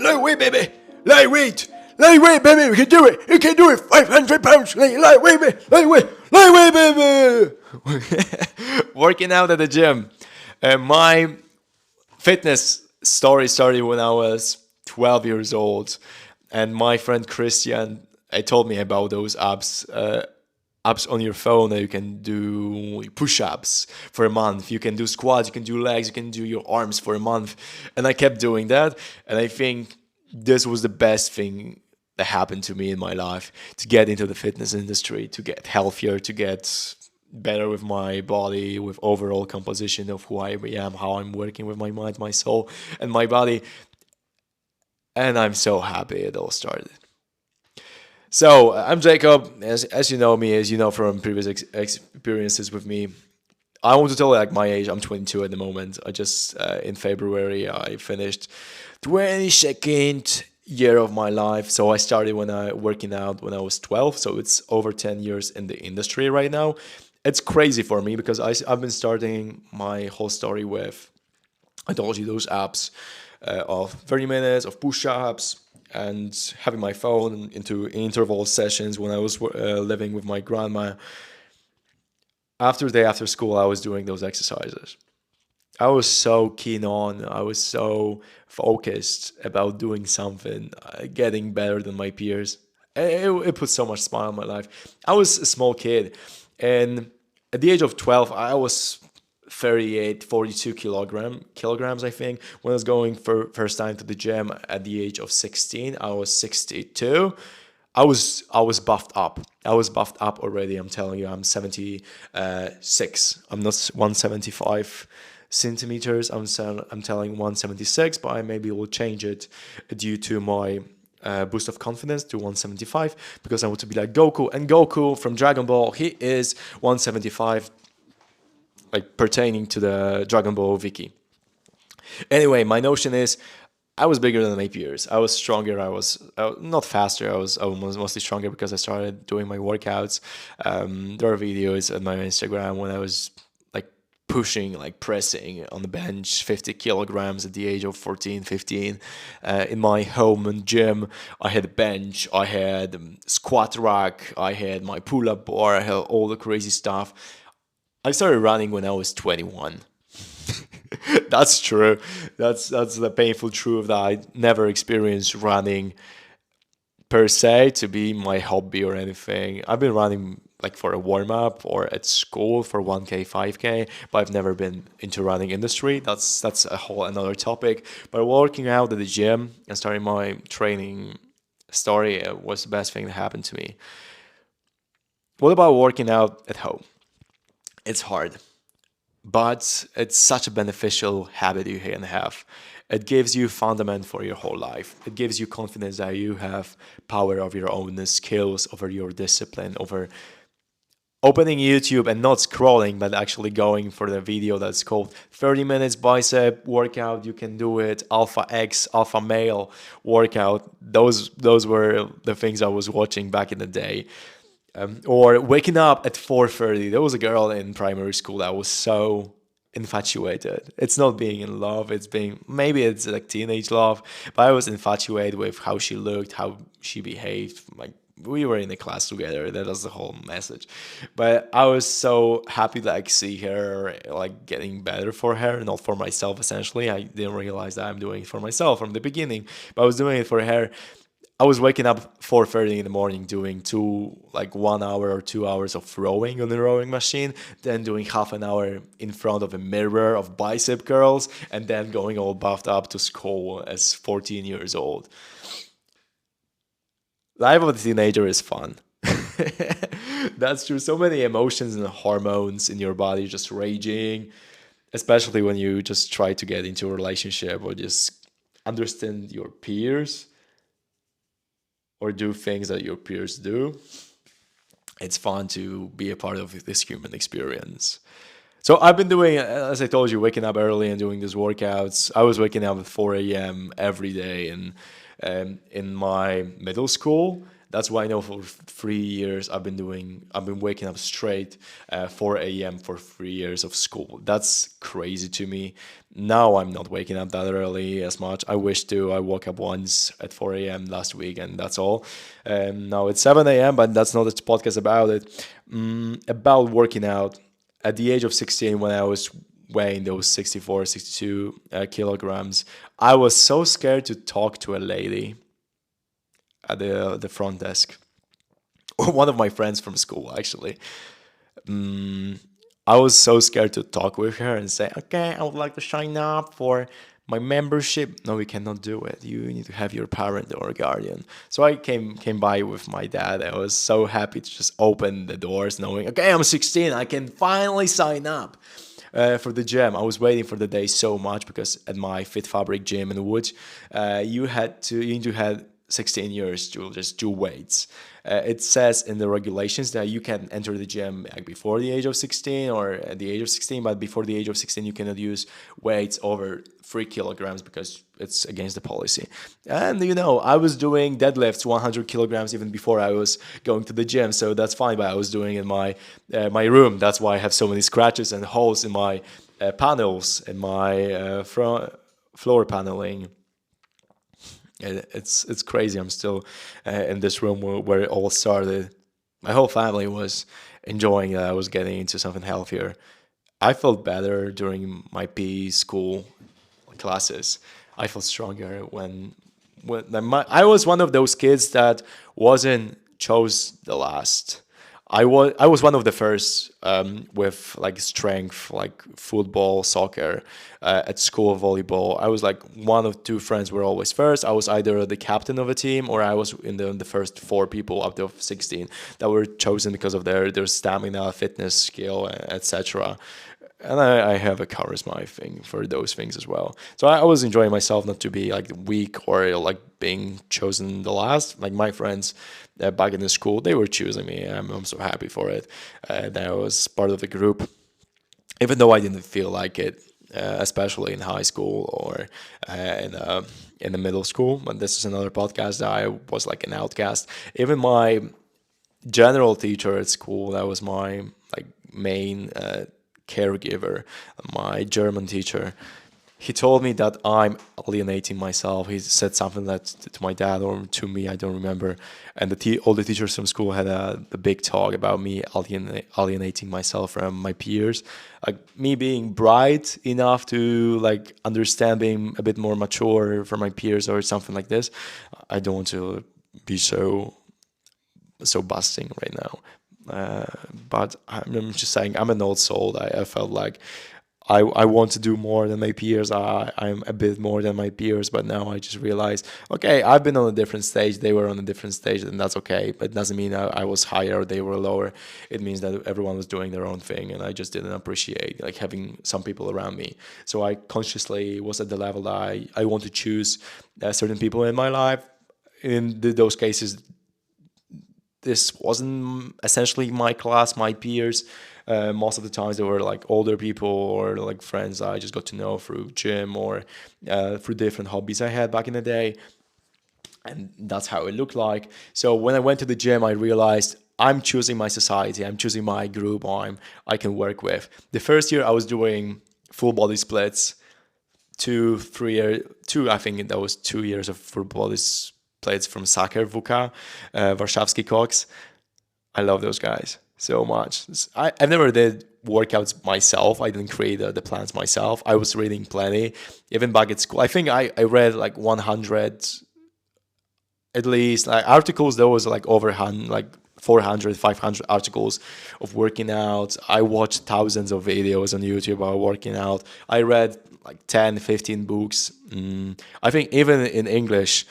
lightweight, baby, lightweight, baby. We can do it. You can do it. 500 pounds, lightweight, baby, lightweight, baby. Working out at the gym. My fitness story started when I was 12 years old, and my friend Christian told me about those apps on your phone that you can do push-ups for a month. You can do squats, you can do legs, you can do your arms for a month. And I kept doing that, and I think this was the best thing that happened to me in my life, to get into the fitness industry, to get healthier, to get better with my body, with overall composition of who I am, how I'm working with my mind, my soul, and my body. And I'm so happy it all started. So I'm Jacob, as you know me, as you know from previous experiences with me. I want to tell you like my age. I'm 22 at the moment. I just in February I finished 22nd year of my life. So I started working out when I was 12. So it's over 10 years in the industry right now. It's crazy for me because I've been starting my whole story with, I told you, those apps of 30 minutes of push-ups, and having my phone into interval sessions when I was living with my grandma. After school, I was doing those exercises. I was so keen on, I was so focused about doing something, getting better than my peers. It put so much smile on my life. I was a small kid, and at the age of 12, I was 38, 42 kilograms, I think. When I was going for first time to the gym at the age of 16, I was 62. I was buffed up. I was buffed up already. I'm telling you, I'm 76. I'm not 175 centimeters. I'm telling 176, but I maybe will change it due to my boost of confidence to 175, because I want to be like Goku. And Goku from Dragon Ball, he is 175, like pertaining to the Dragon Ball Wiki. Anyway, my notion is I was bigger than my peers. I was stronger. I was not faster. I was mostly stronger because I started doing my workouts. There are videos on my Instagram when I was like pushing, like pressing on the bench 50 kilograms at the age of 14, 15. In my home gym, I had a bench, I had squat rack, I had my pull-up bar, I had all the crazy stuff. I started running when I was 21. That's true. That's the painful truth that I never experienced running per se to be my hobby or anything. I've been running like for a warm-up or at school for 1K, 5K, but I've never been into running industry. That's a whole another topic. But working out at the gym and starting my training story was the best thing that happened to me. What about working out at home? It's hard, but it's such a beneficial habit you can have. It gives you fundament for your whole life. It gives you confidence that you have power of your own skills, over your discipline, over opening YouTube and not scrolling, but actually going for the video that's called 30 minutes bicep workout. You can do it, Alpha X, Alpha Male workout. Those were the things I was watching back in the day. Or waking up at 4:30. There was a girl in primary school that was so infatuated. It's not being in love, maybe it's like teenage love, but I was infatuated with how she looked, how she behaved. Like, we were in the class together. That was the whole message. But I was so happy to like see her like getting better for her, not for myself. Essentially, I didn't realize that I'm doing it for myself from the beginning, but I was doing it for her. I was waking up 4:30 in the morning, doing 1 hour or 2 hours of rowing on the rowing machine, then doing half an hour in front of a mirror of bicep curls, and then going all buffed up to school as 14 years old. Life of a teenager is fun. That's true. So many emotions and hormones in your body just raging, especially when you just try to get into a relationship or just understand your peers or do things that your peers do. It's fun to be a part of this human experience. So I've been doing, as I told you, waking up early and doing these workouts. I was waking up at 4 a.m. every day in my middle school. That's why I know for 3 years I've been waking up straight 4 a.m. for 3 years of school. That's crazy to me. Now I'm not waking up that early as much. I wish to. I woke up once at 4 a.m. last week, and that's all. Now it's 7 a.m., but that's not a podcast about it. About working out. At the age of 16, when I was weighing those 64, 62 kilograms, I was so scared to talk to a lady at the front desk. One of my friends from school, actually. I was so scared to talk with her and say, okay, I would like to sign up for my membership. No, we cannot do it. You need to have your parent or guardian. So I came by with my dad. I was so happy to just open the doors, knowing, okay, I'm 16. I can finally sign up for the gym. I was waiting for the day so much because at my Fit Fabric gym in Wood, you need to have 16 years to just do weights. It says in the regulations that you can enter the gym like before the age of 16 or at the age of 16, but before the age of 16 you cannot use weights over 3 kilograms because it's against the policy. And I was doing deadlifts 100 kilograms even before I was going to the gym, so that's fine. But I was doing it in my room. That's why I have so many scratches and holes in my panels, in my floor paneling. It's crazy. I'm still in this room where it all started. My whole family was enjoying that I was getting into something healthier. I felt better during my PE school classes. I felt stronger I was one of those kids that wasn't chose the last. I was one of the first with like strength, like football, soccer, at school volleyball. I was like one of two friends were always first. I was either the captain of a team or I was in the first four people up to 16 that were chosen because of their stamina, fitness, skill, etc. And I have a charisma, I think, for those things as well. So I was enjoying myself, not to be like weak or like being chosen the last. Like my friends back in the school, they were choosing me. I'm so happy for it. That I was part of the group, even though I didn't feel like it, especially in high school or in the middle school. But this is another podcast. I was like an outcast. Even my general teacher at school, that was my like main caregiver, my German teacher, he told me that I'm alienating myself. He said something that to my dad or to me, I don't remember. And all the teachers from school had a big talk about me alienating myself from my peers, like me being bright enough to like understand, being a bit more mature for my peers or something like this. I don't want to be so busting right now. But I'm just saying, I'm an old soul. I felt like I want to do more than my peers. I'm a bit more than my peers, but now I just realized, okay, I've been on a different stage. They were on a different stage, and that's okay. But it doesn't mean I was higher or they were lower. It means that everyone was doing their own thing, and I just didn't appreciate like having some people around me. So I consciously was at the level that I want to choose certain people in my life. In those cases, this wasn't essentially my class, my peers. Most of the times they were like older people or like friends I just got to know through gym or through different hobbies I had back in the day. And that's how it looked like. So when I went to the gym, I realized I'm choosing my society. I'm choosing my group I can work with. The first year I was doing full body splits, I think that was 2 years of full body splits from Saker Vuka, Warszawski Cox. I love those guys so much. I never did workouts myself. I didn't create the plans myself. I was reading plenty, even back at school. I think I read like 100 at least like articles. There was like over 100, like 400, 500 articles of working out. I watched thousands of videos on YouTube about working out. I read like 10, 15 books. I think even in English,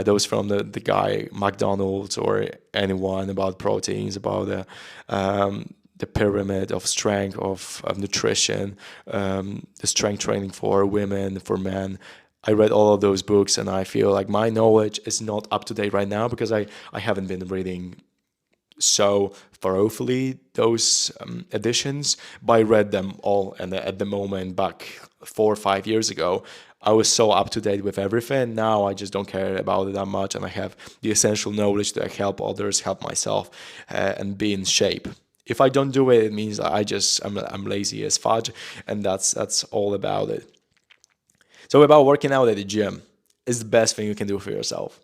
those from the guy McDonald's or anyone about proteins, about the pyramid of strength, of nutrition, the strength training for women, for men. I read all of those books, and I feel like my knowledge is not up to date right now because I haven't been reading so thoroughly those editions, but I read them all. And at the moment, back 4 or 5 years ago, I was so up to date with everything. Now I just don't care about it that much, and I have the essential knowledge to help others, help myself, and be in shape. If I don't do it, it means I'm lazy as fudge, and that's all about it. So about working out at the gym is the best thing you can do for yourself.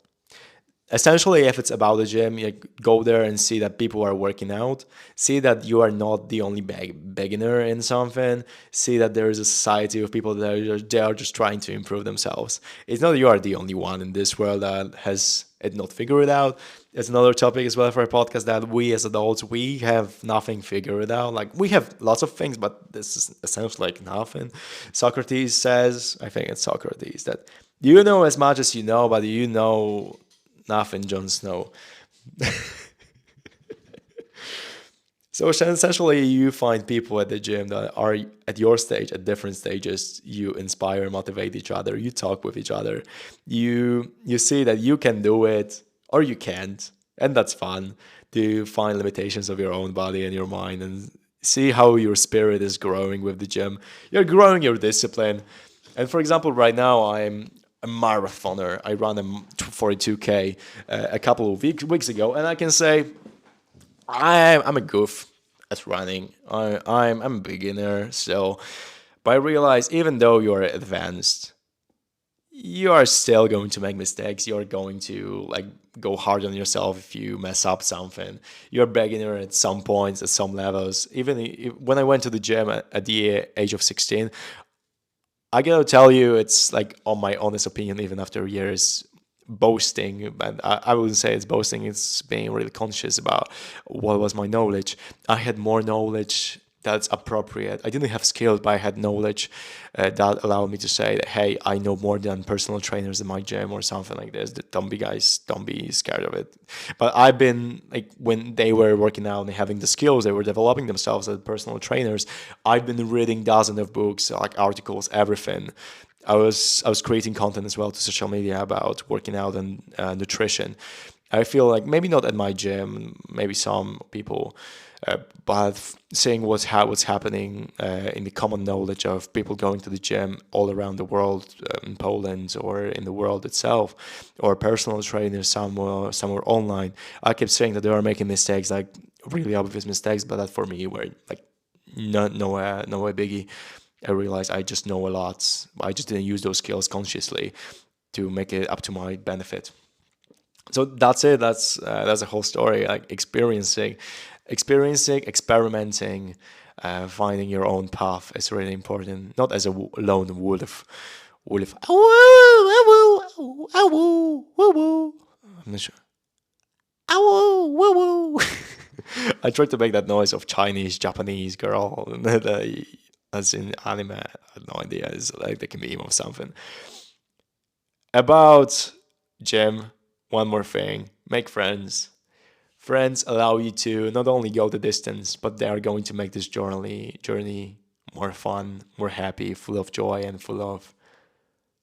Essentially, if it's about the gym, you go there and see that people are working out, see that you are not the only beginner in something, see that there is a society of people that they are just trying to improve themselves. It's not that you are the only one in this world that has it not figured out. It's another topic as well for a podcast, that we as adults, we have nothing figured out. Like, we have lots of things, but this is essentially like nothing. Socrates says, I think it's Socrates, that you know as much as you know, but you know nothing, Jon Snow. So essentially, you find people at the gym that are at your stage, at different stages. You inspire, motivate each other. You talk with each other. You see that you can do it or you can't, and that's fun. To find limitations of your own body and your mind, and see how your spirit is growing with the gym. You're growing your discipline. And for example, right now I'm a marathoner. I ran a 42K a couple of weeks ago, and I can say I'm a goof at running. I'm a beginner still, but I realize even though you're advanced, you are still going to make mistakes. You're going to like go hard on yourself if you mess up something. You're a beginner at some points, at some levels. Even when I went to the gym at the age of 16, I gotta tell you, it's like, on my honest opinion, even after years boasting, and I wouldn't say it's boasting, it's being really conscious about what was my knowledge. I had more knowledge that's appropriate. I didn't have skills, but I had knowledge that allowed me to say that, hey, I know more than personal trainers in my gym or something like this. Don't be guys, don't be scared of it. But I've been like, when they were working out and having the skills, they were developing themselves as personal trainers. I've been reading dozens of books, like articles, everything. I was creating content as well to social media about working out and nutrition. I feel like maybe not at my gym, maybe some people, but seeing what's happening in the common knowledge of people going to the gym all around the world, in Poland or in the world itself, or personal trainers somewhere online. I kept saying that they are making mistakes, like really obvious mistakes, but that for me were like no way biggie. I realized I just know a lot. I just didn't use those skills consciously to make it up to my benefit. So that's it. That's a whole story. Like experiencing, experimenting, finding your own path is really important. Not as a lone wolf. I'm not sure. I tried to make that noise of Chinese, Japanese girl that's in anime. I have no idea. It's like the meme or something. About gym, one more thing. Make friends. Friends allow you to not only go the distance, but they are going to make this journey more fun, more happy, full of joy, and full of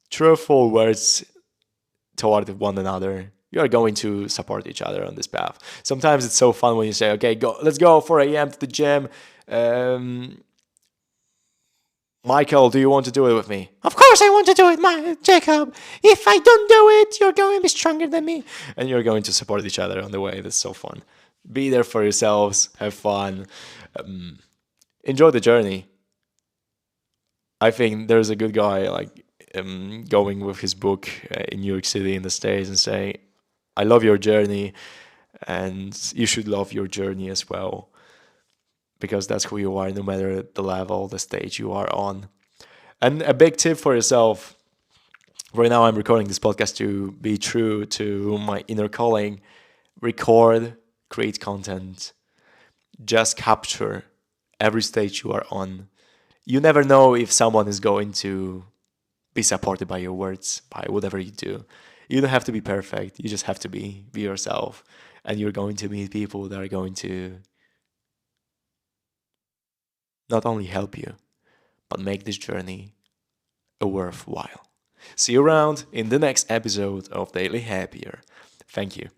truthful words toward one another. You are going to support each other on this path. Sometimes it's so fun when you say, "Okay, let's go 4 a.m. to the gym." Michael, do you want to do it with me? Of course I want to do it, Jacob. If I don't do it, you're going to be stronger than me. And you're going to support each other on the way. That's so fun. Be there for yourselves. Have fun. Enjoy the journey. I think there's a good guy like going with his book in New York City in the States and saying, I love your journey and you should love your journey as well. Because that's who you are, no matter the level, the stage you are on. And a big tip for yourself. Right now, I'm recording this podcast to be true to my inner calling. Record, create content. Just capture every stage you are on. You never know if someone is going to be supported by your words, by whatever you do. You don't have to be perfect. You just have to be yourself. And you're going to meet people that are going to not only help you, but make this journey a worthwhile. See you around in the next episode of Daily Happier. Thank you.